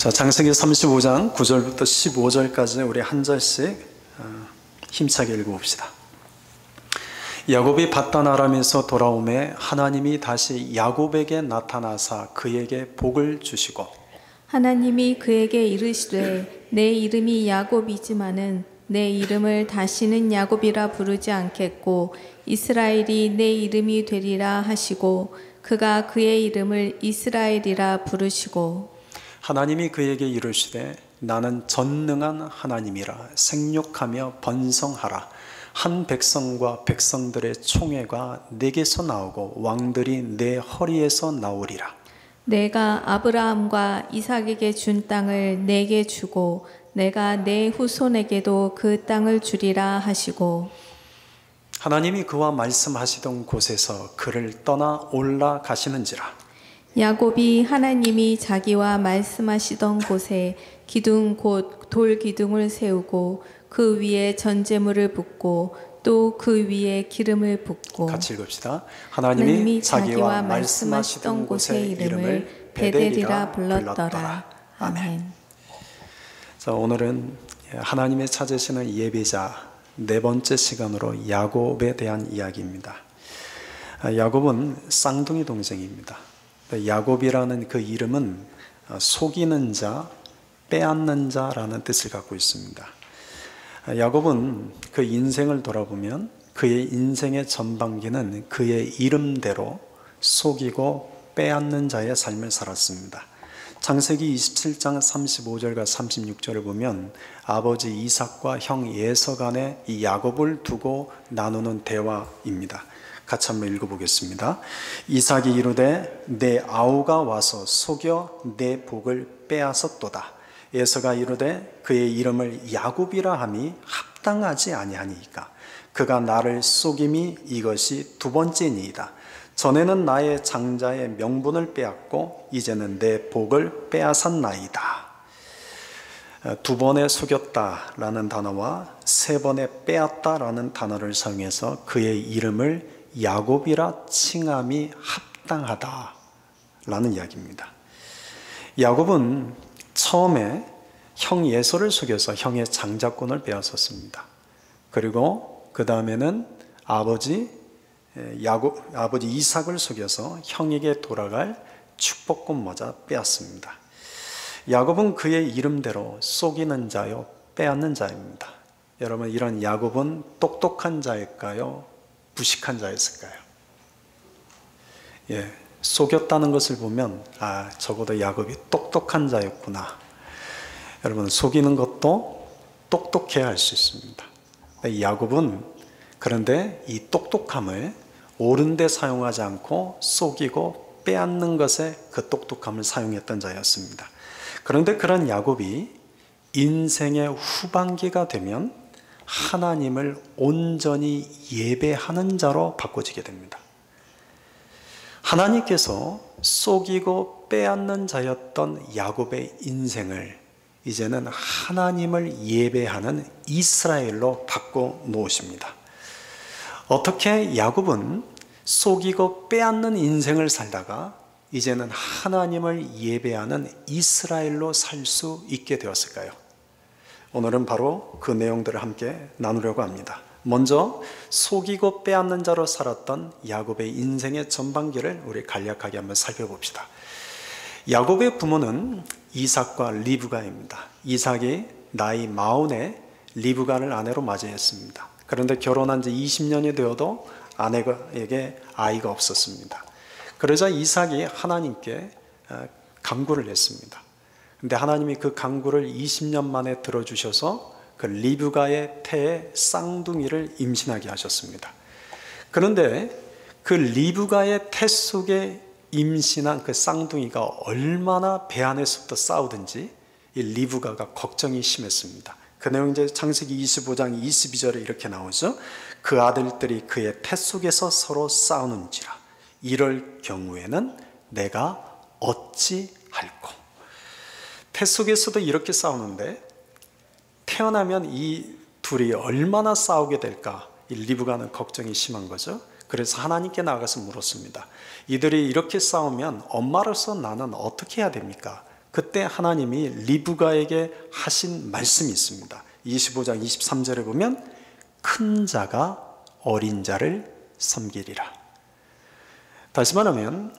자, 창세기 35장 9절부터 15절까지 우리 한 절씩 힘차게 읽어봅시다. 야곱이 밧단 아람에서 돌아오매 하나님이 다시 야곱에게 나타나사 그에게 복을 주시고 하나님이 그에게 이르시되 내 이름이 야곱이지만은 내 이름을 다시는 야곱이라 부르지 않겠고 이스라엘이 내 이름이 되리라 하시고 그가 그의 이름을 이스라엘이라 부르시고 하나님이 그에게 이르시되 나는 전능한 하나님이라 생육하며 번성하라. 한 백성과 백성들의 총회가 내게서 나오고 왕들이 내 허리에서 나오리라. 내가 아브라함과 이삭에게 준 땅을 내게 주고 내가 내 후손에게도 그 땅을 주리라 하시고 하나님이 그와 말씀하시던 곳에서 그를 떠나 올라가시는지라. 야곱이 하나님이 자기와 말씀하시던 곳에 기둥 곧 돌 기둥을 세우고 그 위에 전제물을 붓고 또 그 위에 기름을 붓고 같이 읽읍시다. 하나님이 자기와 말씀하시던 곳의 이름을 베델이라 불렀더라. 아멘. 자, 오늘은 하나님의 찾으시는 예배자 네 번째 시간으로 야곱에 대한 이야기입니다. 야곱은 쌍둥이 동생입니다. 야곱이라는 그 이름은 속이는 자, 빼앗는 자라는 뜻을 갖고 있습니다. 야곱은 그 인생을 돌아보면 그의 인생의 전반기는 그의 이름대로 속이고 빼앗는 자의 삶을 살았습니다. 창세기 27장 35절과 36절을 보면 아버지 이삭과 형 에서 간의 이 야곱을 두고 나누는 대화입니다. 같이 한번 읽어보겠습니다. 이삭이 이르되 내 아우가 와서 속여 내 복을 빼앗았도다. 에서가 이르되 그의 이름을 야곱이라 함이 합당하지 아니하니이까 그가 나를 속임이 이것이 두 번째니이다. 전에는 나의 장자의 명분을 빼앗고 이제는 내 복을 빼앗았나이다. 두 번에 속였다라는 단어와 세 번에 빼앗다라는 단어를 사용해서 그의 이름을 야곱이라 칭함이 합당하다라는 이야기입니다. 야곱은 처음에 형 에서를 속여서 형의 장자권을 빼앗았습니다. 그리고 그 다음에는 아버지 이삭을 속여서 형에게 돌아갈 축복권 모자 빼앗습니다. 야곱은 그의 이름대로 속이는 자요 빼앗는 자입니다. 여러분, 이런 야곱은 똑똑한 자일까요? 부식한 자였을까요? 속였다는 것을 보면 적어도 야곱이 똑똑한 자였구나. 여러분, 속이는 것도 똑똑해야 할 수 있습니다. 야곱은 그런데 이 똑똑함을 옳은 데 사용하지 않고 속이고 빼앗는 것에 그 똑똑함을 사용했던 자였습니다. 그런데 그런 야곱이 인생의 후반기가 되면 하나님을 온전히 예배하는 자로 바꿔지게 됩니다. 하나님께서 속이고 빼앗는 자였던 야곱의 인생을 이제는 하나님을 예배하는 이스라엘로 바꿔 놓으십니다. 어떻게 야곱은 속이고 빼앗는 인생을 살다가 이제는 하나님을 예배하는 이스라엘로 살 수 있게 되었을까요? 오늘은 바로 그 내용들을 함께 나누려고 합니다. 먼저 속이고 빼앗는 자로 살았던 야곱의 인생의 전반기를 우리 간략하게 한번 살펴봅시다. 야곱의 부모는 이삭과 리브가입니다. 이삭이 나이 40에 리브가를 아내로 맞이했습니다. 그런데 결혼한 지 20년이 되어도 아내에게 아이가 없었습니다. 그러자 이삭이 하나님께 간구를 했습니다. 근데 하나님이 그 간구를 20년 만에 들어주셔서 그 리브가의 태에 쌍둥이를 임신하게 하셨습니다. 그런데 그 리브가의 태 속에 임신한 그 쌍둥이가 얼마나 배 안에서부터 싸우든지 이 리브가가 걱정이 심했습니다. 그 내용 이제 창세기 25장 22절에 이렇게 나오죠. 그 아들들이 그의 태 속에서 서로 싸우는지라 이럴 경우에는 내가 어찌 할꼬. 태 속에서도 이렇게 싸우는데 태어나면 이 둘이 얼마나 싸우게 될까? 이 리브가는 걱정이 심한 거죠. 그래서 하나님께 나가서 물었습니다. 이들이 이렇게 싸우면 엄마로서 나는 어떻게 해야 됩니까? 그때 하나님이 리브가에게 하신 말씀이 있습니다. 25장 23절에 보면 큰 자가 어린 자를 섬기리라. 다시 말하면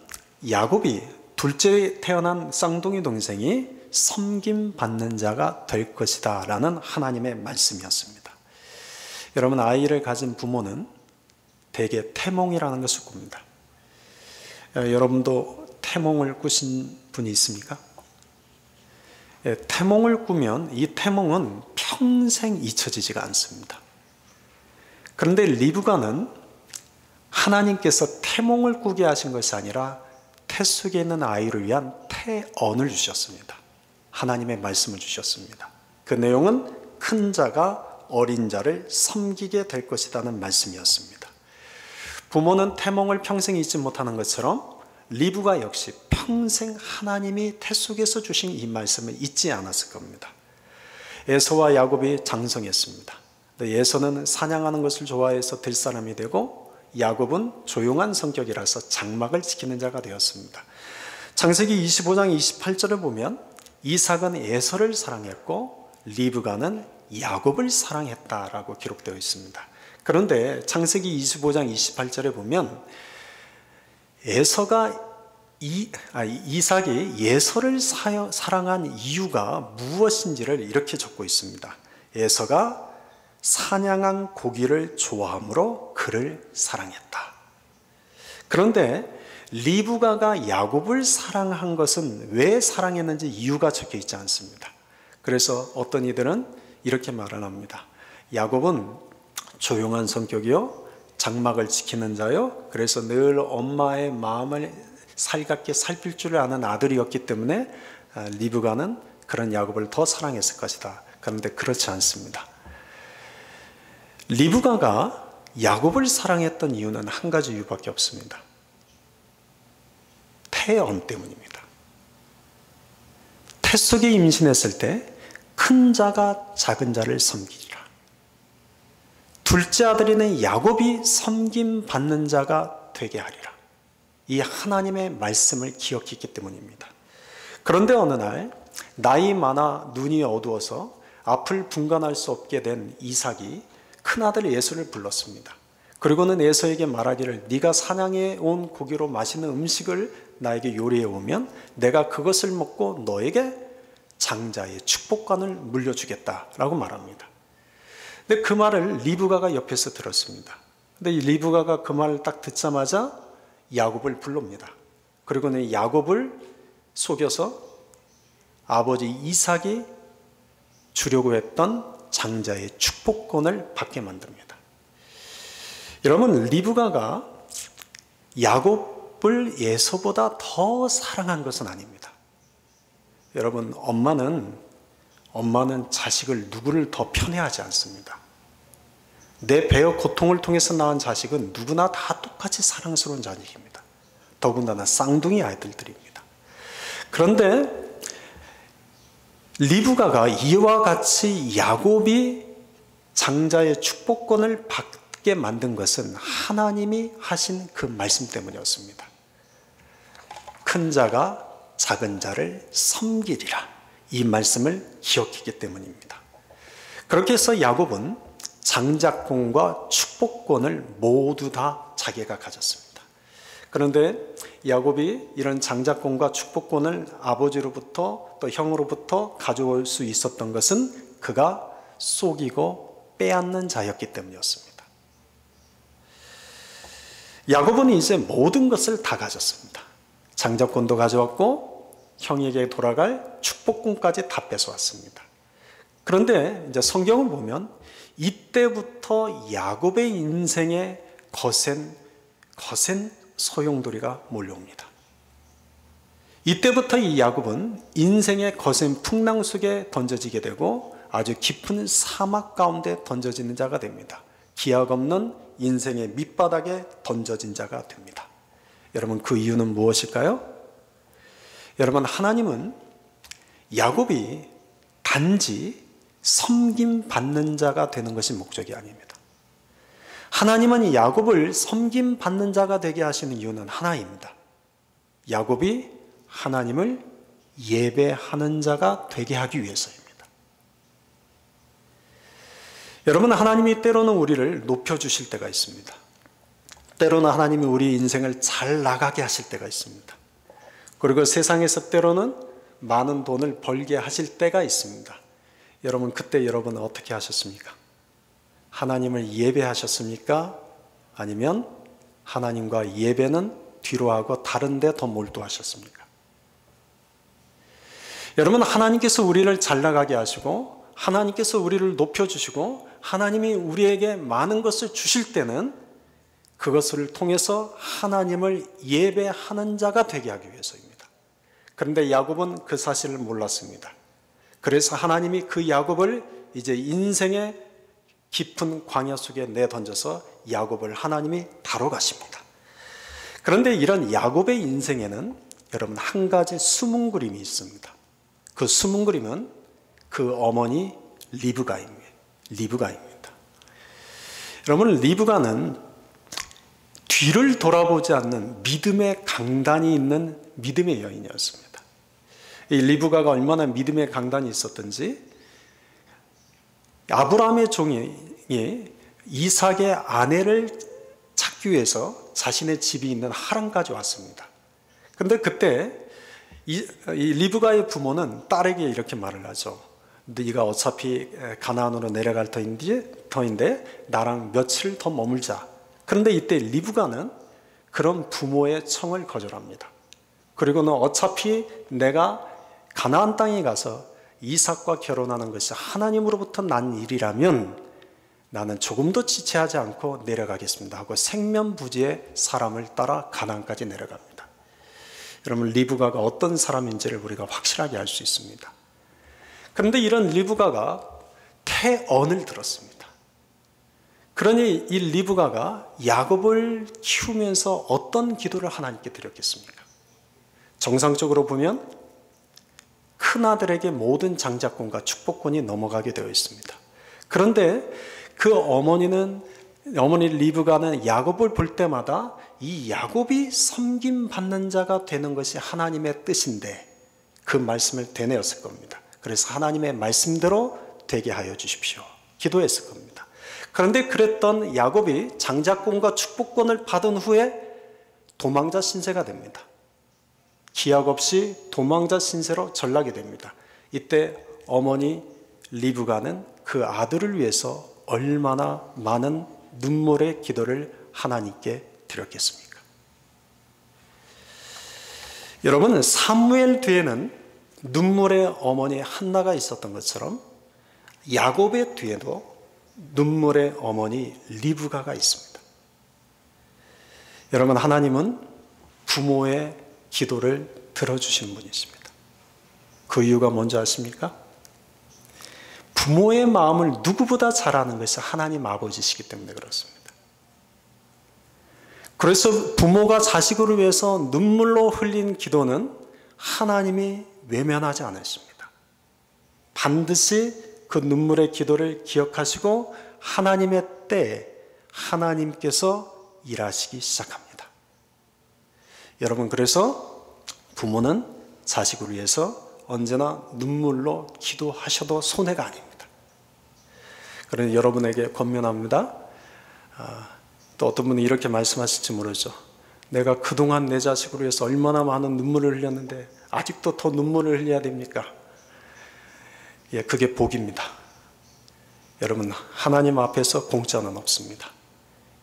야곱이 둘째 태어난 쌍둥이 동생이 섬김받는 자가 될 것이다 라는 하나님의 말씀이었습니다. 여러분, 아이를 가진 부모는 대개 태몽이라는 것을 꿉니다. 여러분도 태몽을 꾸신 분이 있습니까? 태몽을 꾸면 이 태몽은 평생 잊혀지지가 않습니다. 그런데 리브가는 하나님께서 태몽을 꾸게 하신 것이 아니라 태 속에 있는 아이를 위한 태언을 주셨습니다. 하나님의 말씀을 주셨습니다. 그 내용은 큰 자가 어린 자를 섬기게 될 것이라는 말씀이었습니다. 부모는 태몽을 평생 잊지 못하는 것처럼 리브가 역시 평생 하나님이 태 속에서 주신 이 말씀을 잊지 않았을 겁니다. 에서와 야곱이 장성했습니다. 에서는 사냥하는 것을 좋아해서 들사람이 되고 야곱은 조용한 성격이라서 장막을 지키는 자가 되었습니다. 창세기 25장 28절을 보면 이삭은 에서를 사랑했고 리브가는 야곱을 사랑했다라고 기록되어 있습니다. 그런데 창세기 25장 28절에 보면 이삭이 에서를 사랑한 이유가 무엇인지를 이렇게 적고 있습니다. 에서가 사냥한 고기를 좋아함으로 그를 사랑했다. 그런데 리브가가 야곱을 사랑한 것은 왜 사랑했는지 이유가 적혀 있지 않습니다. 그래서 어떤 이들은 이렇게 말을 합니다. 야곱은 조용한 성격이요, 장막을 지키는 자요, 그래서 늘 엄마의 마음을 살갑게 살필 줄 아는 아들이었기 때문에 리브가는 그런 야곱을 더 사랑했을 것이다. 그런데 그렇지 않습니다. 리브가가 야곱을 사랑했던 이유는 한 가지 이유밖에 없습니다. 태언 때문입니다. 태 속에 임신했을 때 큰 자가 작은 자를 섬기리라. 둘째 아들인 야곱이 섬김받는 자가 되게 하리라. 이 하나님의 말씀을 기억했기 때문입니다. 그런데 어느 날 나이 많아 눈이 어두워서 앞을 분간할 수 없게 된 이삭이 큰아들 에서를 불렀습니다. 그리고는 에서에게 말하기를 네가 사냥해 온 고기로 맛있는 음식을 나에게 요리해 오면 내가 그것을 먹고 너에게 장자의 축복관을 물려주겠다라고 말합니다. 근데 그 말을 리브가가 옆에서 들었습니다. 근데 이 리브가가 그 말을 딱 듣자마자 야곱을 불릅니다. 그리고는 야곱을 속여서 아버지 이삭이 주려고 했던 장자의 축복권을 받게 만듭니다. 여러분, 리브가가 야곱을 에서보다 더 사랑한 것은 아닙니다. 여러분, 엄마는 자식을 누구를 더 편애하지 않습니다. 내 배의 고통을 통해서 낳은 자식은 누구나 다 똑같이 사랑스러운 자식입니다. 더군다나 쌍둥이 아이들입니다. 그런데 리브가가 이와 같이 야곱이 장자의 축복권을 받게 만든 것은 하나님이 하신 그 말씀 때문이었습니다. 큰 자가 작은 자를 섬기리라. 이 말씀을 기억했기 때문입니다. 그렇게 해서 야곱은 장자권과 축복권을 모두 다 자기가 가졌습니다. 그런데 야곱이 이런 장자권과 축복권을 아버지로부터 또 형으로부터 가져올 수 있었던 것은 그가 속이고 빼앗는 자였기 때문이었습니다. 야곱은 이제 모든 것을 다 가졌습니다. 장자권도 가져왔고 형에게 돌아갈 축복권까지 다 뺏어왔습니다. 그런데 이제 성경을 보면 이때부터 야곱의 인생에 거센 소용돌이가 몰려옵니다. 이때부터 이 야곱은 인생의 거센 풍랑 속에 던져지게 되고 아주 깊은 사막 가운데 던져지는 자가 됩니다. 기약 없는 인생의 밑바닥에 던져진 자가 됩니다. 여러분, 그 이유는 무엇일까요? 여러분, 하나님은 야곱이 단지 섬김받는 자가 되는 것이 목적이 아닙니다. 하나님은 야곱을 섬김받는 자가 되게 하시는 이유는 하나입니다. 야곱이 하나님을 예배하는 자가 되게 하기 위해서입니다. 여러분, 하나님이 때로는 우리를 높여주실 때가 있습니다. 때로는 하나님이 우리 인생을 잘 나가게 하실 때가 있습니다. 그리고 세상에서 때로는 많은 돈을 벌게 하실 때가 있습니다. 여러분, 그때 여러분은 어떻게 하셨습니까? 하나님을 예배하셨습니까? 아니면 하나님과 예배는 뒤로 하고 다른 데 더 몰두하셨습니까? 여러분, 하나님께서 우리를 잘 나가게 하시고 하나님께서 우리를 높여주시고 하나님이 우리에게 많은 것을 주실 때는 그것을 통해서 하나님을 예배하는 자가 되게 하기 위해서입니다. 그런데 야곱은 그 사실을 몰랐습니다. 그래서 하나님이 그 야곱을 이제 인생의 깊은 광야 속에 내던져서 야곱을 하나님이 다뤄가십니다. 그런데 이런 야곱의 인생에는 여러분 한 가지 숨은 그림이 있습니다. 그 숨은 그림은 그 어머니 리브가입니다. 여러분, 리브가는 뒤를 돌아보지 않는 믿음의 강단이 있는 믿음의 여인이었습니다. 이 리브가가 얼마나 믿음의 강단이 있었던지 아브라함의 종이 이삭의 아내를 찾기 위해서 자신의 집이 있는 하란까지 왔습니다. 그런데 그때 이 리브가의 부모는 딸에게 이렇게 말을 하죠. 네가 어차피 가나안으로 내려갈 터인데 나랑 며칠 더 머물자. 그런데 이때 리브가는 그런 부모의 청을 거절합니다. 그리고는 어차피 내가 가나안 땅에 가서 이삭과 결혼하는 것이 하나님으로부터 난 일이라면 나는 조금도 지체하지 않고 내려가겠습니다 하고 생면부지의 사람을 따라 가나안까지 내려갑니다. 여러분, 리브가가 어떤 사람인지를 우리가 확실하게 알 수 있습니다. 그런데 이런 리브가가 태언을 들었습니다. 그러니 이 리브가가 야곱을 키우면서 어떤 기도를 하나님께 드렸겠습니까? 정상적으로 보면 큰아들에게 모든 장자권과 축복권이 넘어가게 되어 있습니다. 그런데 그 어머니 리브가는 야곱을 볼 때마다 이 야곱이 섬김받는 자가 되는 것이 하나님의 뜻인데 그 말씀을 되뇌었을 겁니다. 그래서 하나님의 말씀대로 되게 하여 주십시오 기도했을 겁니다. 그런데 그랬던 야곱이 장자권과 축복권을 받은 후에 도망자 신세가 됩니다. 기약 없이 도망자 신세로 전락이 됩니다. 이때 어머니 리브가는 그 아들을 위해서 얼마나 많은 눈물의 기도를 하나님께 드렸겠습니까? 여러분, 사무엘 뒤에는 눈물의 어머니 한나가 있었던 것처럼 야곱의 뒤에도 눈물의 어머니 리브가가 있습니다. 여러분, 하나님은 부모의 기도를 들어주신 분이십니다. 그 이유가 뭔지 아십니까? 부모의 마음을 누구보다 잘 아는 것이 하나님 아버지시기 때문에 그렇습니다. 그래서 부모가 자식을 위해서 눈물로 흘린 기도는 하나님이 외면하지 않으십니다. 반드시 그 눈물의 기도를 기억하시고 하나님의 때에 하나님께서 일하시기 시작합니다. 여러분, 그래서 부모는 자식을 위해서 언제나 눈물로 기도하셔도 손해가 아닙니다. 그러니 여러분에게 권면합니다. 또 어떤 분이 이렇게 말씀하실지 모르죠. 내가 그동안 내 자식을 위해서 얼마나 많은 눈물을 흘렸는데 아직도 더 눈물을 흘려야 됩니까? 예, 그게 복입니다. 여러분, 하나님 앞에서 공짜는 없습니다.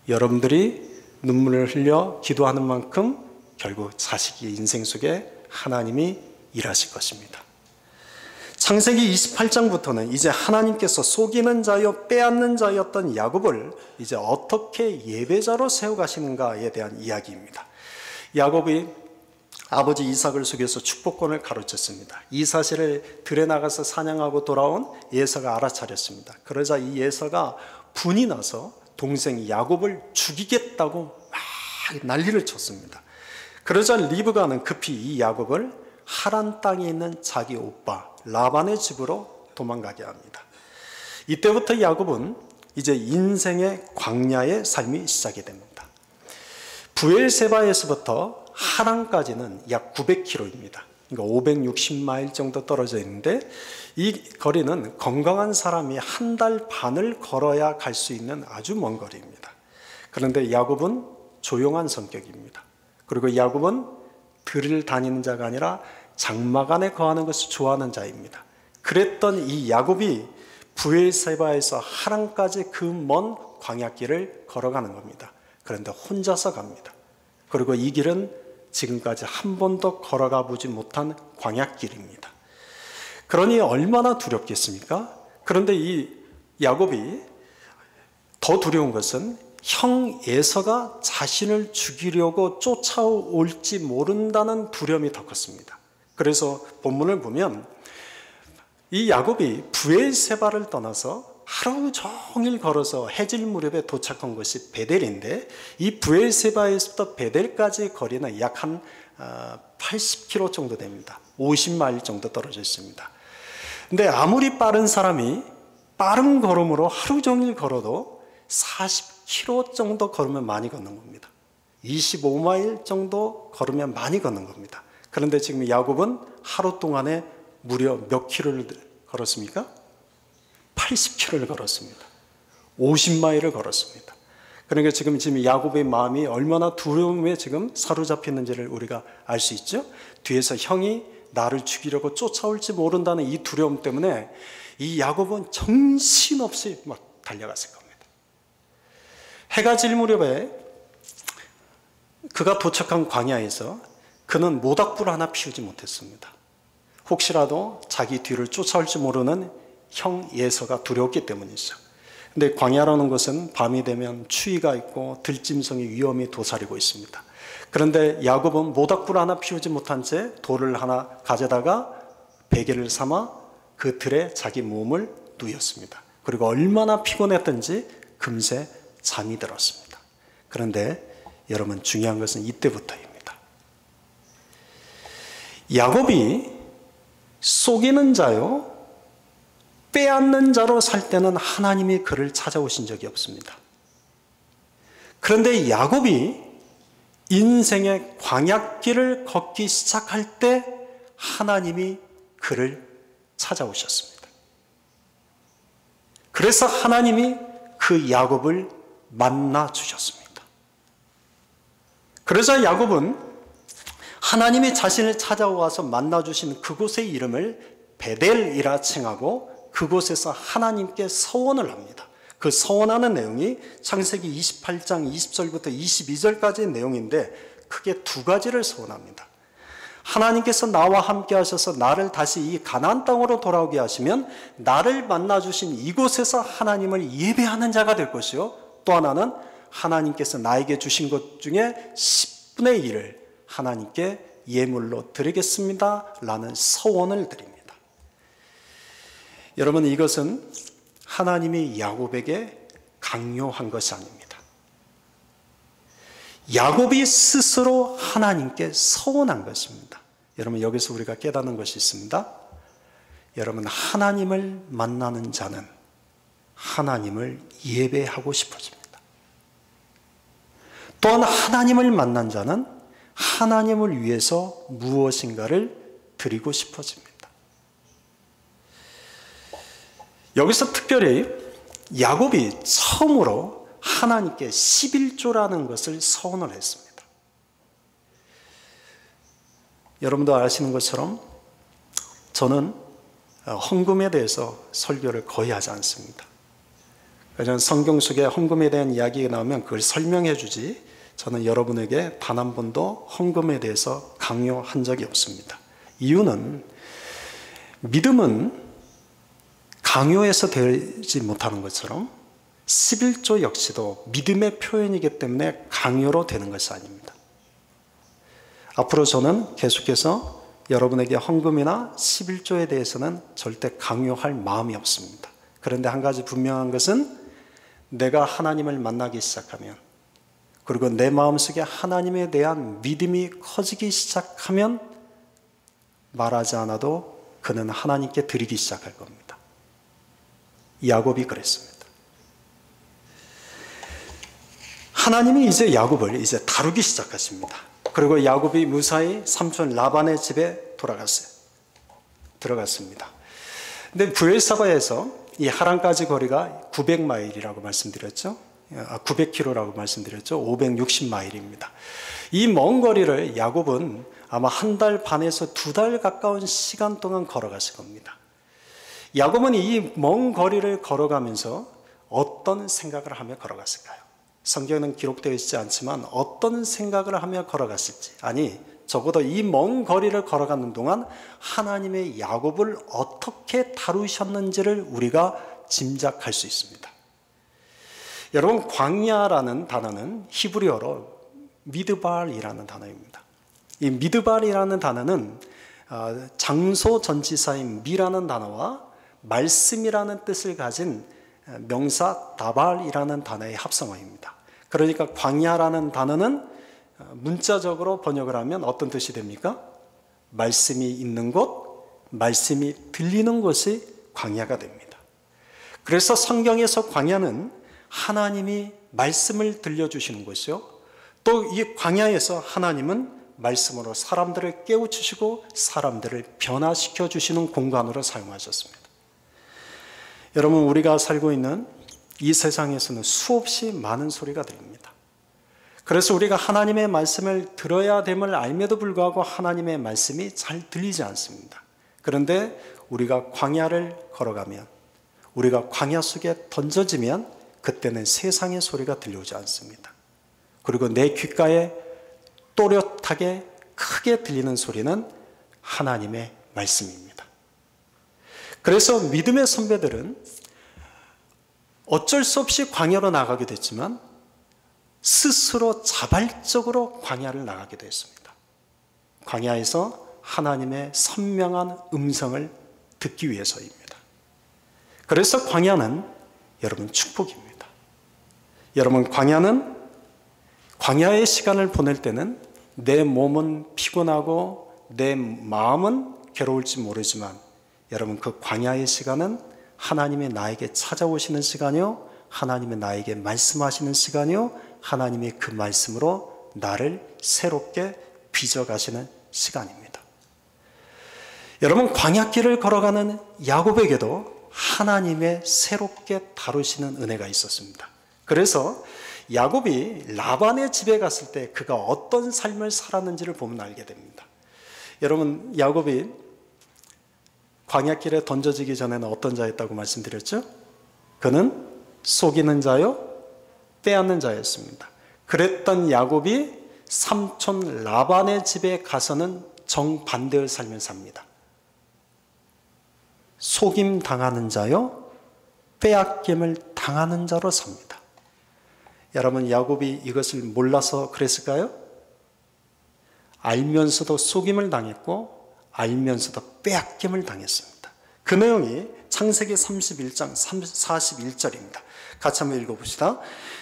여러분들이 눈물을 흘려 기도하는 만큼 결국 자식의 인생 속에 하나님이 일하실 것입니다. 창세기 28장부터는 이제 하나님께서 속이는 자여 빼앗는 자였던 야곱을 이제 어떻게 예배자로 세워가시는가에 대한 이야기입니다. 야곱이 아버지 이삭을 속여서 축복권을 가로챘습니다. 이 사실을 들에 나가서 사냥하고 돌아온 에서가 알아차렸습니다. 그러자 이 에서가 분이 나서 동생 야곱을 죽이겠다고 막 난리를 쳤습니다. 그러자 리브가는 급히 이 야곱을 하란 땅에 있는 자기 오빠 라반의 집으로 도망가게 합니다. 이때부터 야곱은 이제 인생의 광야의 삶이 시작이 됩니다. 부엘세바에서부터 하란까지는 약 900km입니다. 그러니까 560마일 정도 떨어져 있는데 이 거리는 건강한 사람이 한 달 반을 걸어야 갈 수 있는 아주 먼 거리입니다. 그런데 야곱은 조용한 성격입니다. 그리고 야곱은 들을 다니는 자가 아니라 장막안에 거하는 것을 좋아하는 자입니다. 그랬던 이 야곱이 브엘세바에서 하란까지 그 먼 광야길을 걸어가는 겁니다. 그런데 혼자서 갑니다. 그리고 이 길은 지금까지 한 번도 걸어가 보지 못한 광야길입니다. 그러니 얼마나 두렵겠습니까? 그런데 이 야곱이 더 두려운 것은 형 에서가 자신을 죽이려고 쫓아올지 모른다는 두려움이 더 컸습니다. 그래서 본문을 보면 이 야곱이 브엘세바를 떠나서 하루 종일 걸어서 해질 무렵에 도착한 곳이 베델인데 이 브엘세바에서부터 베델까지 거리는 약 한 80km 정도 됩니다. 50마일 정도 떨어져 있습니다. 근데 아무리 빠른 사람이 빠른 걸음으로 하루 종일 걸어도 40km 정도 걸으면 많이 걷는 겁니다. 25마일 정도 걸으면 많이 걷는 겁니다. 그런데 지금 야곱은 하루 동안에 무려 몇 킬로를 걸었습니까? 80km를 걸었습니다. 50마일을 걸었습니다. 그러니까 지금 야곱의 마음이 얼마나 두려움에 지금 사로잡혔는지를 우리가 알 수 있죠? 뒤에서 형이 나를 죽이려고 쫓아올지 모른다는 이 두려움 때문에 이 야곱은 정신없이 막 달려갔을 겁니다. 해가 질 무렵에 그가 도착한 광야에서 그는 모닥불 하나 피우지 못했습니다. 혹시라도 자기 뒤를 쫓아올지 모르는 형 예서가 두려웠기 때문이죠. 근데 광야라는 것은 밤이 되면 추위가 있고 들짐승의 위험이 도사리고 있습니다. 그런데 야곱은 모닥불 하나 피우지 못한 채 돌을 하나 가져다가 베개를 삼아 그 들에 자기 몸을 누웠습니다. 그리고 얼마나 피곤했던지 금세 잠이 들었습니다. 그런데 여러분 중요한 것은 이때부터입니다. 야곱이 속이는 자요 빼앗는 자로 살 때는 하나님이 그를 찾아오신 적이 없습니다. 그런데 야곱이 인생의 광야길을 걷기 시작할 때 하나님이 그를 찾아오셨습니다. 그래서 하나님이 그 야곱을 만나 주셨습니다. 그래서 야곱은 하나님이 자신을 찾아와서 만나 주신 그곳의 이름을 베델이라 칭하고 그곳에서 하나님께 서원을 합니다. 그 서원하는 내용이 창세기 28장 20절부터 22절까지의 내용인데 크게 두 가지를 서원합니다. 하나님께서 나와 함께 하셔서 나를 다시 이 가나안 땅으로 돌아오게 하시면 나를 만나 주신 이곳에서 하나님을 예배하는 자가 될 것이요, 또 하나는 하나님께서 나에게 주신 것 중에 10분의 1을 하나님께 예물로 드리겠습니다 라는 서원을 드립니다. 여러분, 이것은 하나님이 야곱에게 강요한 것이 아닙니다. 야곱이 스스로 하나님께 서원한 것입니다. 여러분, 여기서 우리가 깨닫는 것이 있습니다. 여러분, 하나님을 만나는 자는 하나님을 예배하고 싶어집니다. 또한 하나님을 만난 자는 하나님을 위해서 무엇인가를 드리고 싶어집니다. 여기서 특별히 야곱이 처음으로 하나님께 11조라는 것을 서원을 했습니다. 여러분도 아시는 것처럼 저는 헌금에 대해서 설교를 거의 하지 않습니다. 저는 성경 속에 헌금에 대한 이야기가 나오면 그걸 설명해 주지 저는 여러분에게 단 한 번도 헌금에 대해서 강요한 적이 없습니다. 이유는 믿음은 강요해서 되지 못하는 것처럼 11조 역시도 믿음의 표현이기 때문에 강요로 되는 것이 아닙니다. 앞으로 저는 계속해서 여러분에게 헌금이나 11조에 대해서는 절대 강요할 마음이 없습니다. 그런데 한 가지 분명한 것은 내가 하나님을 만나기 시작하면, 그리고 내 마음속에 하나님에 대한 믿음이 커지기 시작하면 말하지 않아도 그는 하나님께 드리기 시작할 겁니다. 야곱이 그랬습니다. 하나님이 이제 야곱을 다루기 시작하십니다. 그리고 야곱이 무사히 삼촌 라반의 집에 들어갔습니다. 근데 부엘사바에서 이 하란까지 거리가 900마일이라고 말씀드렸죠. 900km라고 말씀드렸죠. 560마일입니다. 이 먼 거리를 야곱은 아마 한 달 반에서 2달 가까운 시간 동안 걸어갔을 겁니다. 야곱은 이 먼 거리를 걸어가면서 어떤 생각을 하며 걸어갔을까요? 성경에는 기록되어 있지 않지만 어떤 생각을 하며 걸어갔을지, 아니 적어도 이 먼 거리를 걸어가는 동안 하나님의 야곱을 어떻게 다루셨는지를 우리가 짐작할 수 있습니다. 여러분, 광야라는 단어는 히브리어로 미드발이라는 단어입니다. 이 미드발이라는 단어는 장소 전치사인 미라는 단어와 말씀이라는 뜻을 가진 명사 다발이라는 단어의 합성어입니다. 그러니까 광야라는 단어는 문자적으로 번역을 하면 어떤 뜻이 됩니까? 말씀이 있는 곳, 말씀이 들리는 곳이 광야가 됩니다. 그래서 성경에서 광야는 하나님이 말씀을 들려주시는 곳이요, 또 이 광야에서 하나님은 말씀으로 사람들을 깨우치시고 사람들을 변화시켜 주시는 공간으로 사용하셨습니다. 여러분, 우리가 살고 있는 이 세상에서는 수없이 많은 소리가 들립니다. 그래서 우리가 하나님의 말씀을 들어야 됨을 알면도 불구하고 하나님의 말씀이 잘 들리지 않습니다. 그런데 우리가 광야를 걸어가면, 우리가 광야 속에 던져지면 그때는 세상의 소리가 들려오지 않습니다. 그리고 내 귓가에 또렷하게 크게 들리는 소리는 하나님의 말씀입니다. 그래서 믿음의 선배들은 어쩔 수 없이 광야로 나가게 됐지만 스스로 자발적으로 광야를 나가게 됐습니다. 광야에서 하나님의 선명한 음성을 듣기 위해서입니다. 그래서 광야는 여러분 축복입니다. 여러분, 광야의 시간을 보낼 때는 내 몸은 피곤하고 내 마음은 괴로울지 모르지만 여러분, 그 광야의 시간은 하나님의 나에게 찾아오시는 시간이요, 하나님의 나에게 말씀하시는 시간이요, 하나님이 그 말씀으로 나를 새롭게 빚어가시는 시간입니다. 여러분, 광야길을 걸어가는 야곱에게도 하나님의 새롭게 다루시는 은혜가 있었습니다. 그래서 야곱이 라반의 집에 갔을 때 그가 어떤 삶을 살았는지를 보면 알게 됩니다. 여러분, 야곱이 광야길에 던져지기 전에는 어떤 자였다고 말씀드렸죠? 그는 속이는 자요, 빼앗는 자였습니다. 그랬던 야곱이 삼촌 라반의 집에 가서는 정반대의 삶을 삽니다. 속임 당하는 자요, 빼앗김을 당하는 자로 삽니다. 여러분, 야곱이 이것을 몰라서 그랬을까요? 알면서도 속임을 당했고 알면서도 빼앗김을 당했습니다. 그 내용이 창세기 31장 41절입니다. 같이 한번 읽어봅시다.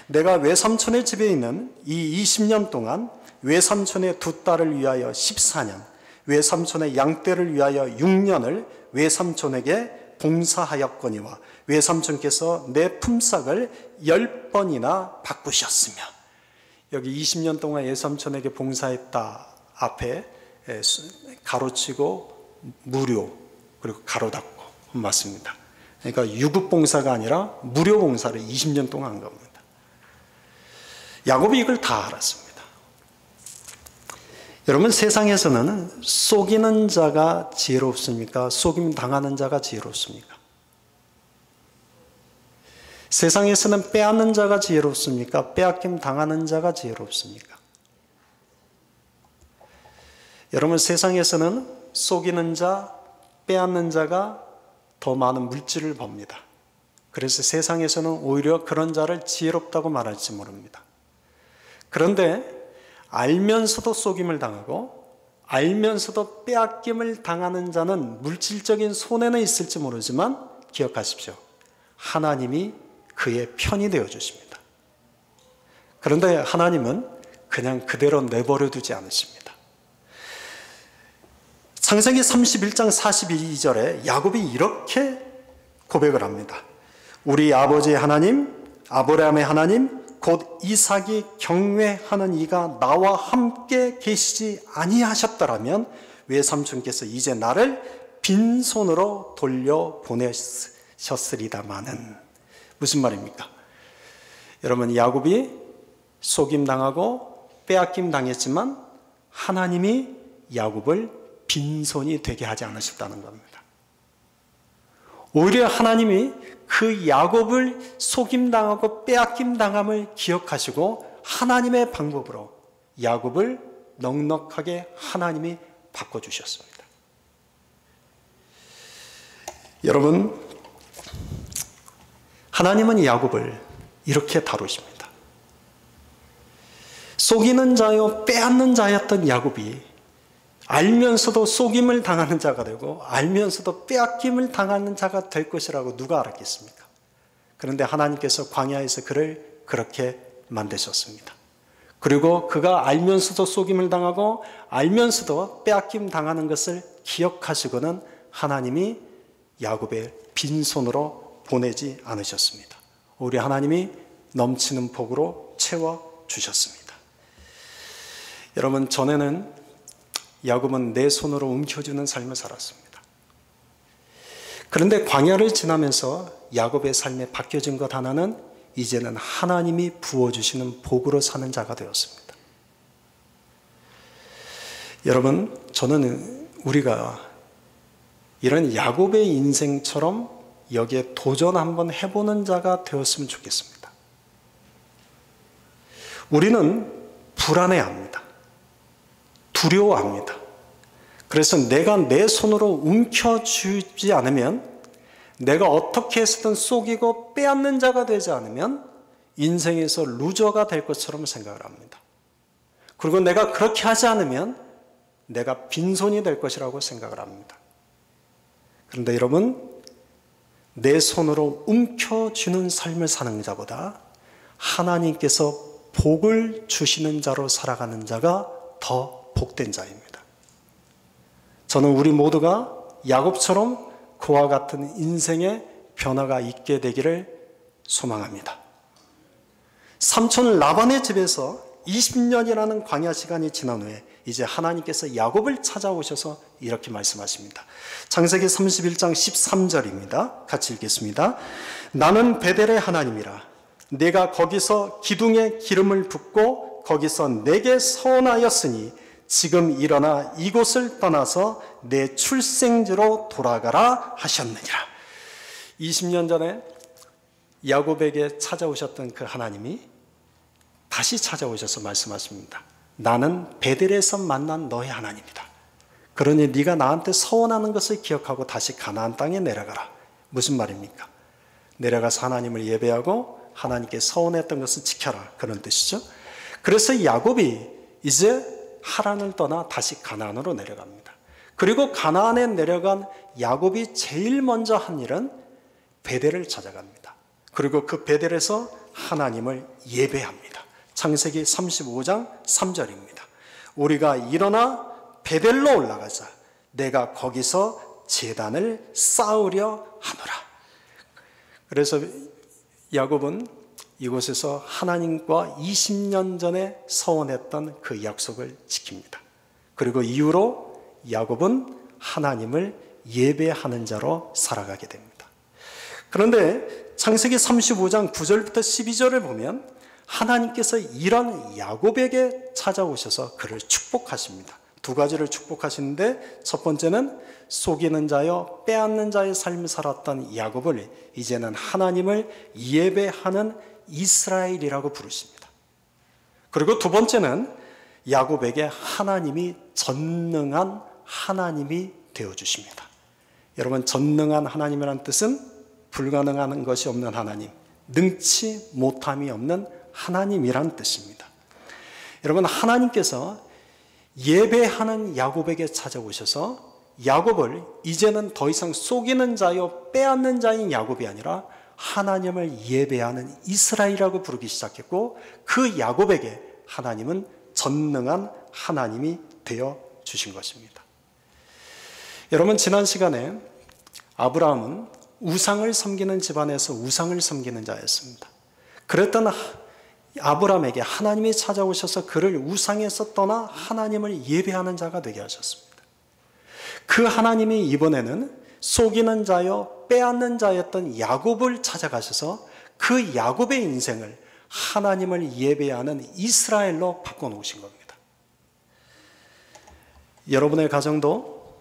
내가 외삼촌의 집에 있는 이 20년 동안 외삼촌의 두 딸을 위하여 14년, 외삼촌의 양떼를 위하여 6년을 외삼촌에게 봉사하였거니와 외삼촌께서 내 품삯을 10번이나 바꾸셨으며, 여기 20년 동안 외삼촌에게 봉사했다 앞에 가로치고 무료 그리고 가로 닫고 맞습니다. 그러니까 유급 봉사가 아니라 무료 봉사를 20년 동안 한 겁니다. 야곱이 이걸 다 알았습니다. 여러분, 세상에서는 속이는 자가 지혜롭습니까? 속임 당하는 자가 지혜롭습니까? 세상에서는 빼앗는 자가 지혜롭습니까? 빼앗김 당하는 자가 지혜롭습니까? 여러분, 세상에서는 속이는 자, 빼앗는 자가 더 많은 물질을 법니다. 그래서 세상에서는 오히려 그런 자를 지혜롭다고 말할지 모릅니다. 그런데 알면서도 속임을 당하고 알면서도 빼앗김을 당하는 자는 물질적인 손해는 있을지 모르지만 기억하십시오. 하나님이 그의 편이 되어 주십니다. 그런데 하나님은 그냥 그대로 내버려 두지 않으십니다. 창세기 31장 42절에 야곱이 이렇게 고백을 합니다. 우리 아버지의 하나님, 아브라함의 하나님, 곧 이삭이 경외하는 이가 나와 함께 계시지 아니하셨더라면 외삼촌께서 이제 나를 빈손으로 돌려보내셨으리다마는. 무슨 말입니까? 여러분, 야곱이 속임당하고 빼앗김 당했지만 하나님이 야곱을 빈손이 되게 하지 않으셨다는 겁니다. 오히려 하나님이 그 야곱을 속임당하고 빼앗김당함을 기억하시고 하나님의 방법으로 야곱을 넉넉하게 하나님이 바꿔주셨습니다. 여러분, 하나님은 야곱을 이렇게 다루십니다. 속이는 자요 빼앗는 자였던 야곱이 알면서도 속임을 당하는 자가 되고 알면서도 빼앗김을 당하는 자가 될 것이라고 누가 알았겠습니까? 그런데 하나님께서 광야에서 그를 그렇게 만드셨습니다. 그리고 그가 알면서도 속임을 당하고 알면서도 빼앗김 당하는 것을 기억하시고는 하나님이 야곱의 빈손으로 보내지 않으셨습니다. 우리 하나님이 넘치는 복으로 채워주셨습니다. 여러분, 전에는 야곱은 내 손으로 움켜주는 삶을 살았습니다. 그런데 광야를 지나면서 야곱의 삶에 바뀌어진 것 하나는 이제는 하나님이 부어주시는 복으로 사는 자가 되었습니다. 여러분, 저는 우리가 이런 야곱의 인생처럼 여기에 도전 한번 해보는 자가 되었으면 좋겠습니다. 우리는 불안해합니다. 두려워합니다. 그래서 내가 내 손으로 움켜쥐지 않으면, 내가 어떻게 해서든 속이고 빼앗는 자가 되지 않으면 인생에서 루저가 될 것처럼 생각을 합니다. 그리고 내가 그렇게 하지 않으면 내가 빈손이 될 것이라고 생각을 합니다. 그런데 여러분, 내 손으로 움켜쥐는 삶을 사는 자보다 하나님께서 복을 주시는 자로 살아가는 자가 더 복된 자입니다. 저는 우리 모두가 야곱처럼 그와 같은 인생의 변화가 있게 되기를 소망합니다. 삼촌 라반의 집에서 20년이라는 광야 시간이 지난 후에 이제 하나님께서 야곱을 찾아오셔서 이렇게 말씀하십니다. 창세기 31장 13절입니다. 같이 읽겠습니다. 나는 베델의 하나님이라. 내가 거기서 기둥에 기름을 붓고 거기서 내게 서원하였으니 지금 일어나 이곳을 떠나서 내 출생지로 돌아가라 하셨느니라. 20년 전에 야곱에게 찾아오셨던 그 하나님이 다시 찾아오셔서 말씀하십니다. 나는 베델에서 만난 너의 하나님이다. 그러니 네가 나한테 서원하는 것을 기억하고 다시 가나안 땅에 내려가라. 무슨 말입니까? 내려가서 하나님을 예배하고 하나님께 서원했던 것을 지켜라. 그런 뜻이죠. 그래서 야곱이 이제 하란을 떠나 다시 가나안으로 내려갑니다. 그리고 가나안에 내려간 야곱이 제일 먼저 한 일은 베델을 찾아갑니다. 그리고 그 베델에서 하나님을 예배합니다. 창세기 35장 3절입니다. 우리가 일어나 베델로 올라가자. 내가 거기서 제단을 쌓으려 하노라. 그래서 야곱은 이곳에서 하나님과 20년 전에 서원했던 그 약속을 지킵니다. 그리고 이후로 야곱은 하나님을 예배하는 자로 살아가게 됩니다. 그런데 창세기 35장 9절부터 12절을 보면 하나님께서 이런 야곱에게 찾아오셔서 그를 축복하십니다. 두 가지를 축복하시는데, 첫 번째는 속이는 자여 빼앗는 자의 삶을 살았던 야곱을 이제는 하나님을 예배하는 이스라엘이라고 부르십니다. 그리고 두 번째는 야곱에게 하나님이 전능한 하나님이 되어주십니다. 여러분, 전능한 하나님이라는 뜻은 불가능한 것이 없는 하나님, 능치 못함이 없는 하나님이란 뜻입니다. 여러분, 하나님께서 예배하는 야곱에게 찾아오셔서 야곱을 이제는 더 이상 속이는 자요 빼앗는 자인 야곱이 아니라 하나님을 예배하는 이스라엘이라고 부르기 시작했고, 그 야곱에게 하나님은 전능한 하나님이 되어 주신 것입니다. 여러분, 지난 시간에 아브라함은 우상을 섬기는 집안에서 우상을 섬기는 자였습니다. 그랬던 아브라함에게 하나님이 찾아오셔서 그를 우상에서 떠나 하나님을 예배하는 자가 되게 하셨습니다. 그 하나님이 이번에는 속이는 자여 빼앗는 자였던 야곱을 찾아가셔서 그 야곱의 인생을 하나님을 예배하는 이스라엘로 바꿔놓으신 겁니다. 여러분의 가정도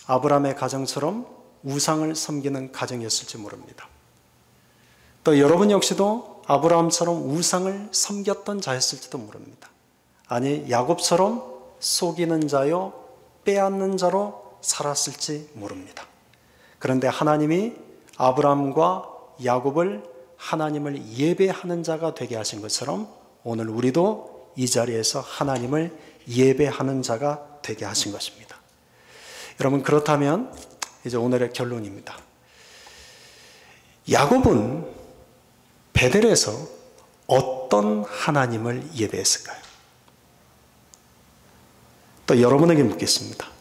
아브라함의 가정처럼 우상을 섬기는 가정이었을지 모릅니다. 또 여러분 역시도 아브라함처럼 우상을 섬겼던 자였을지도 모릅니다. 아니, 야곱처럼 속이는 자요 빼앗는 자로 살았을지 모릅니다. 그런데 하나님이 아브라함과 야곱을 하나님을 예배하는 자가 되게 하신 것처럼 오늘 우리도 이 자리에서 하나님을 예배하는 자가 되게 하신 것입니다. 여러분, 그렇다면 이제 오늘의 결론입니다. 야곱은 베델에서 어떤 하나님을 예배했을까요? 또 여러분에게 묻겠습니다.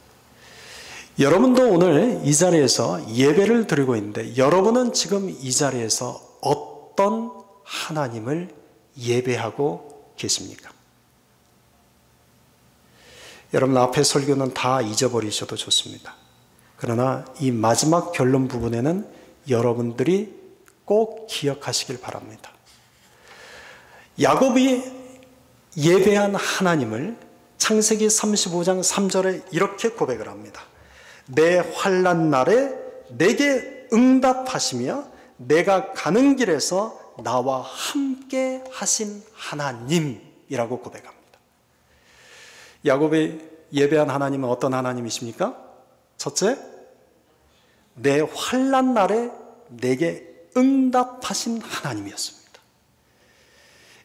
여러분도 오늘 이 자리에서 예배를 드리고 있는데 여러분은 지금 이 자리에서 어떤 하나님을 예배하고 계십니까? 여러분, 앞에 설교는 다 잊어버리셔도 좋습니다. 그러나 이 마지막 결론 부분에는 여러분들이 꼭 기억하시길 바랍니다. 야곱이 예배한 하나님을 창세기 35장 3절에 이렇게 고백을 합니다. 내 환난 날에 내게 응답하시며 내가 가는 길에서 나와 함께 하신 하나님이라고 고백합니다. 야곱이 예배한 하나님은 어떤 하나님이십니까? 첫째, 내 환난 날에 내게 응답하신 하나님이었습니다.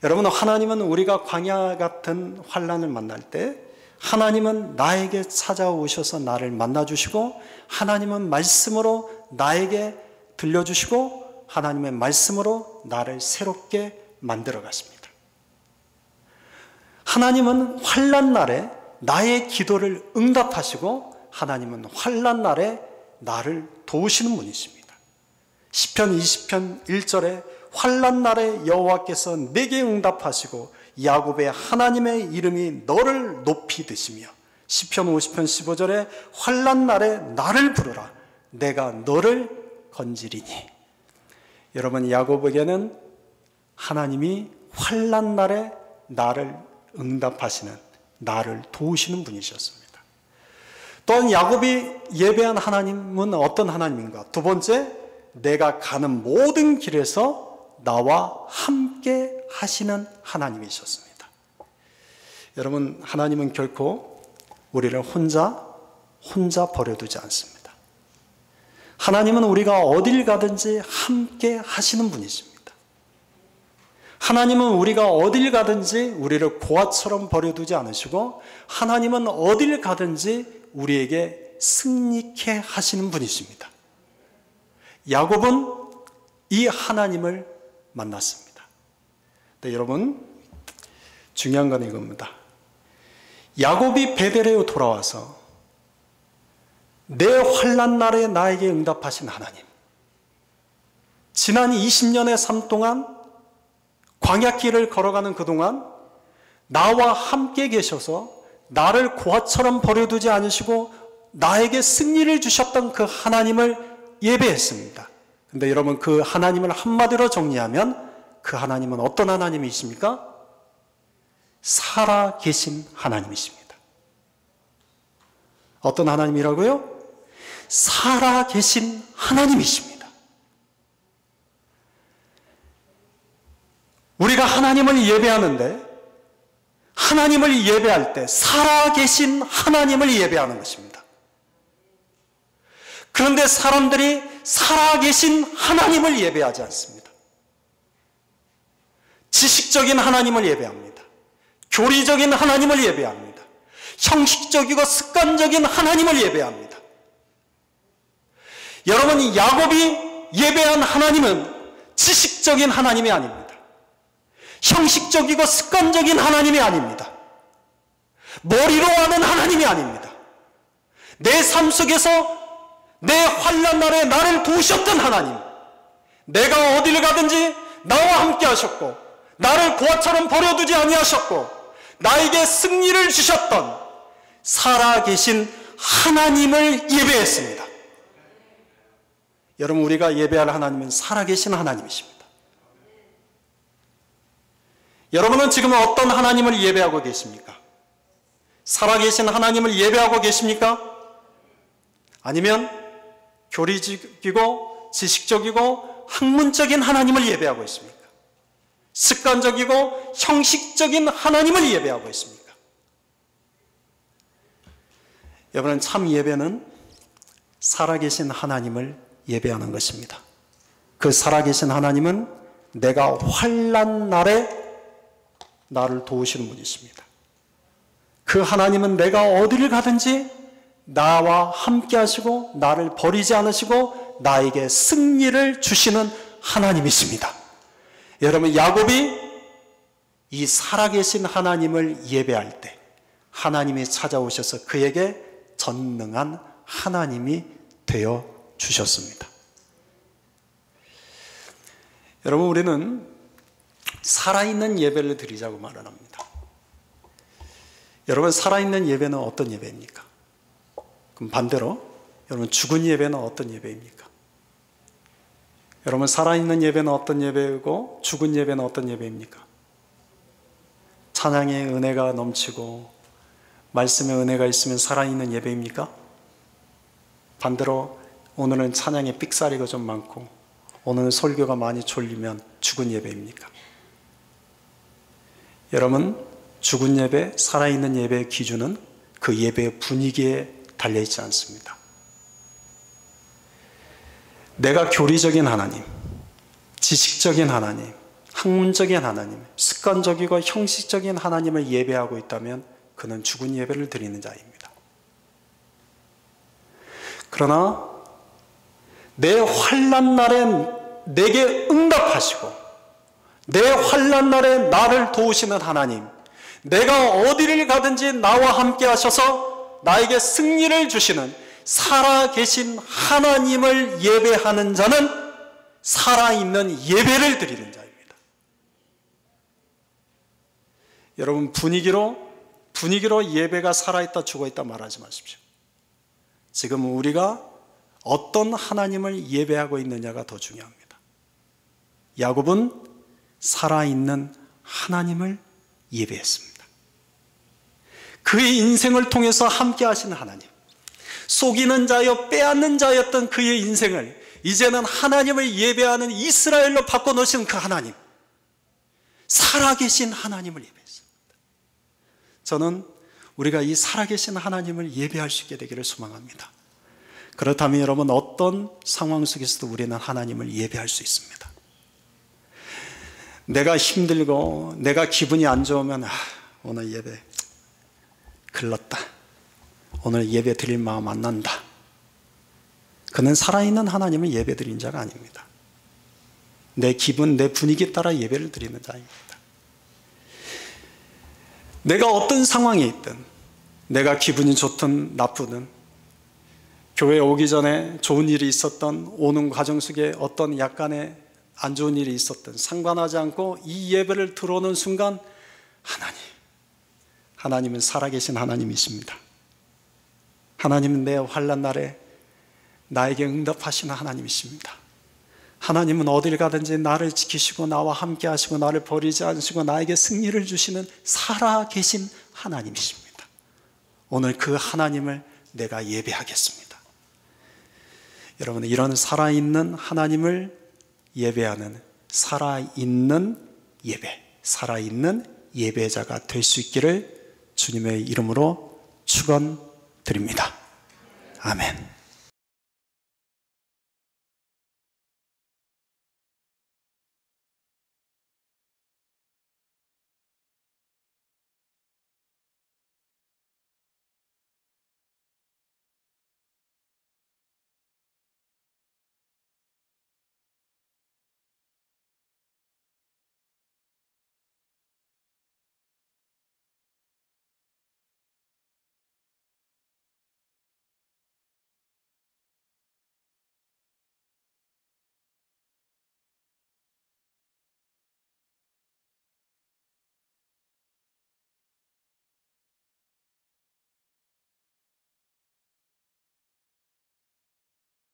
여러분, 하나님은 우리가 광야 같은 환난을 만날 때 하나님은 나에게 찾아오셔서 나를 만나주시고 하나님은 말씀으로 나에게 들려주시고 하나님의 말씀으로 나를 새롭게 만들어 가십니다. 하나님은 환난 날에 나의 기도를 응답하시고 하나님은 환난 날에 나를 도우시는 분이십니다. 시편 20편 1절에 환난 날에 여호와께서 내게 응답하시고 야곱의 하나님의 이름이 너를 높이 드시며 시편 50편 15절에 환난 날에 나를 부르라 내가 너를 건지리니. 여러분, 야곱에게는 하나님이 환난 날에 나를 응답하시는, 나를 도우시는 분이셨습니다. 또한 야곱이 예배한 하나님은 어떤 하나님인가? 두 번째, 내가 가는 모든 길에서 나와 함께 하시는 하나님이셨습니다. 여러분, 하나님은 결코 우리를 혼자 버려두지 않습니다. 하나님은 우리가 어딜 가든지 함께 하시는 분이십니다. 하나님은 우리가 어딜 가든지 우리를 고아처럼 버려두지 않으시고 하나님은 어딜 가든지 우리에게 승리케 하시는 분이십니다. 야곱은 이 하나님을 만났습니다. 네, 여러분, 중요한 건 이겁니다. 야곱이 베델에 돌아와서 내 환난 날에 나에게 응답하신 하나님, 지난 20년의 삶 동안 광야길을 걸어가는 그동안 나와 함께 계셔서 나를 고아처럼 버려두지 않으시고 나에게 승리를 주셨던 그 하나님을 예배했습니다. 근데 여러분, 그 하나님을 한마디로 정리하면 그 하나님은 어떤 하나님이십니까? 살아계신 하나님이십니다. 어떤 하나님이라고요? 살아계신 하나님이십니다. 우리가 하나님을 예배하는데 하나님을 예배할 때 살아계신 하나님을 예배하는 것입니다. 그런데 사람들이 살아계신 하나님을 예배하지 않습니다. 지식적인 하나님을 예배합니다. 교리적인 하나님을 예배합니다. 형식적이고 습관적인 하나님을 예배합니다. 여러분, 야곱이 예배한 하나님은 지식적인 하나님이 아닙니다. 형식적이고 습관적인 하나님이 아닙니다. 머리로 아는 하나님이 아닙니다. 내 삶 속에서 내 환난 날에 나를 도우셨던 하나님, 내가 어디를 가든지 나와 함께 하셨고 나를 고아처럼 버려두지 아니하셨고 나에게 승리를 주셨던 살아계신 하나님을 예배했습니다. 여러분, 우리가 예배할 하나님은 살아계신 하나님이십니다. 여러분은 지금 어떤 하나님을 예배하고 계십니까? 살아계신 하나님을 예배하고 계십니까? 아니면 교리적이고 지식적이고 학문적인 하나님을 예배하고 있습니까? 습관적이고 형식적인 하나님을 예배하고 있습니까? 여러분, 참 예배는 살아계신 하나님을 예배하는 것입니다. 그 살아계신 하나님은 내가 환난 날에 나를 도우시는 분이십니다. 그 하나님은 내가 어디를 가든지 나와 함께 하시고 나를 버리지 않으시고 나에게 승리를 주시는 하나님이십니다. 여러분, 야곱이 이 살아계신 하나님을 예배할 때 하나님이 찾아오셔서 그에게 전능한 하나님이 되어 주셨습니다. 여러분, 우리는 살아있는 예배를 드리자고 말을 합니다. 여러분, 살아있는 예배는 어떤 예배입니까? 그럼 반대로 여러분, 죽은 예배는 어떤 예배입니까? 여러분, 살아있는 예배는 어떤 예배이고 죽은 예배는 어떤 예배입니까? 찬양의 은혜가 넘치고 말씀의 은혜가 있으면 살아있는 예배입니까? 반대로 오늘은 찬양의 삑사리가 좀 많고 오늘은 설교가 많이 졸리면 죽은 예배입니까? 여러분, 죽은 예배, 살아있는 예배의 기준은 그 예배의 분위기에 달려있지 않습니다. 내가 교리적인 하나님, 지식적인 하나님, 학문적인 하나님, 습관적이고 형식적인 하나님을 예배하고 있다면 그는 죽은 예배를 드리는 자입니다. 그러나 내 환난 날에 내게 응답하시고 내 환난 날에 나를 도우시는 하나님, 내가 어디를 가든지 나와 함께 하셔서 나에게 승리를 주시는 살아계신 하나님을 예배하는 자는 살아있는 예배를 드리는 자입니다. 여러분, 분위기로 예배가 살아있다 죽어있다 말하지 마십시오. 지금 우리가 어떤 하나님을 예배하고 있느냐가 더 중요합니다. 야곱은 살아있는 하나님을 예배했습니다. 그의 인생을 통해서 함께 하시는 하나님, 속이는 자여 빼앗는 자였던 그의 인생을 이제는 하나님을 예배하는 이스라엘로 바꿔놓으신 그 하나님, 살아계신 하나님을 예배했습니다. 저는 우리가 이 살아계신 하나님을 예배할 수 있게 되기를 소망합니다. 그렇다면 여러분, 어떤 상황 속에서도 우리는 하나님을 예배할 수 있습니다. 내가 힘들고 내가 기분이 안 좋으면 오늘 예배 글렀다, 오늘 예배 드릴 마음 안 난다. 그는 살아있는 하나님을 예배 드린 자가 아닙니다. 내 기분, 내 분위기에 따라 예배를 드리는 자입니다. 내가 어떤 상황에 있든, 내가 기분이 좋든 나쁘든, 교회에 오기 전에 좋은 일이 있었던, 오는 과정 속에 어떤 약간의 안 좋은 일이 있었든 상관하지 않고 이 예배를 들어오는 순간 하나님은 살아계신 하나님이십니다. 하나님은 내 환난 날에 나에게 응답하시는 하나님이십니다. 하나님은 어딜 가든지 나를 지키시고 나와 함께 하시고 나를 버리지 않으시고 나에게 승리를 주시는 살아계신 하나님이십니다. 오늘 그 하나님을 내가 예배하겠습니다. 여러분, 이런 살아있는 하나님을 예배하는 살아있는 예배자가 될 수 있기를 주님의 이름으로 축원드립니다. 아멘.